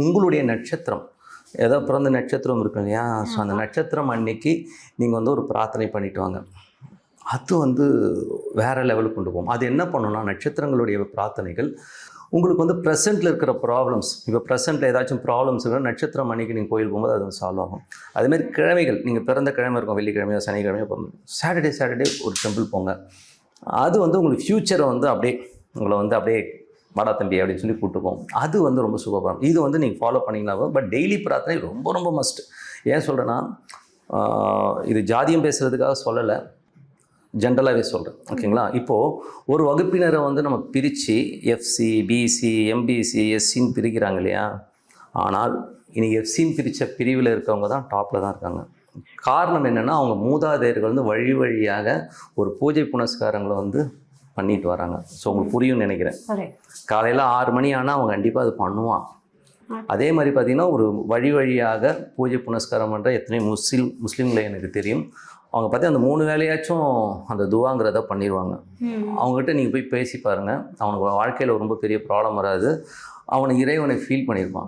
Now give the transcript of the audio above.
உங்களுடைய நட்சத்திரம் ஏதோ பிறந்த நட்சத்திரம் இருக்கு இல்லையா, ஸோ அந்த நட்சத்திரம் அன்னைக்கு நீங்கள் வந்து ஒரு பிரார்த்தனை பண்ணிட்டு வாங்க. அது வந்து வேறு லெவலுக்கு கொண்டு போகும். அது என்ன பண்ணுன்னா, நட்சத்திரங்களுடைய பிரார்த்தனைகள் உங்களுக்கு வந்து ப்ரெசென்ட்டில் இருக்கிற ப்ராப்ளம்ஸ், இப்போ ப்ரெசென்ட்டில் ஏதாச்சும் ப்ராப்ளம்ஸ் இருக்கிற நட்சத்திரம் அன்றைக்கி நீங்கள் கோயில் போகும்போது அது வந்து சால்வ் ஆகும். அதேமாதிரி கிழமைகள், நீங்கள் பிறந்த கிழமை இருக்கும், வெள்ளிக்கிழமையோ சனிக்கிழமையோ போகும், சாட்டர்டே ஒரு டெம்பிள் போங்க. அது வந்து உங்களுக்கு ஃப்யூச்சரை வந்து அப்படியே உங்களை வந்து அப்படியே வாடா தம்பி அப்படின்னு சொல்லி கூப்பிட்டு போகும். அது வந்து ரொம்ப சூப்பராக. இது வந்து நீங்கள் ஃபாலோ பண்ணிங்கன்னா, பட் டெய்லி பிரார்த்தனை ரொம்ப ரொம்ப மஸ்ட். ஏன் சொல்கிறேன்னா, இது ஜாதியம் பேசுகிறதுக்காக சொல்லலை, ஜென்ரலாகவே சொல்கிறேன், ஓகேங்களா. இப்போது ஒரு வகுப்பினரை வந்து நம்ம பிரித்து எஃப்சி, பிசி, எம்பிசி, எஸ்சின்னு பிரிக்கிறாங்க இல்லையா. ஆனால் இன்னைக்கு எஃப்சின்னு பிரித்த பிரிவில் இருக்கவங்க தான் டாப்பில் தான் இருக்காங்க. காரணம் என்னென்னா, அவங்க மூதாதையர்கள் வந்து வழியாக ஒரு பூஜை புனஸ்காரங்களை வந்து பண்ணிட்டு வராங்க. ஸோ உங்களுக்கு புரியும்னு நினைக்கிறேன். காலையில் 6 மணி ஆனால் அவன் கண்டிப்பாக அது பண்ணுவான். அதே மாதிரி பார்த்திங்கன்னா, ஒரு வழியாக பூஜை புனஸ்காரம் பண்ணுற எத்தனையோ முஸ்லீம்களை எனக்கு தெரியும். அவங்க பார்த்து அந்த 3 வேலையாச்சும் அந்த துவாங்கிறத பண்ணிடுவாங்க. அவங்ககிட்ட நீங்கள் போய் பேசி பாருங்கள், அவனுக்கு வாழ்க்கையில் ரொம்ப பெரிய ப்ராப்ளம் வராது. அவனை இறைவனை ஃபீல் பண்ணியிருப்பான்.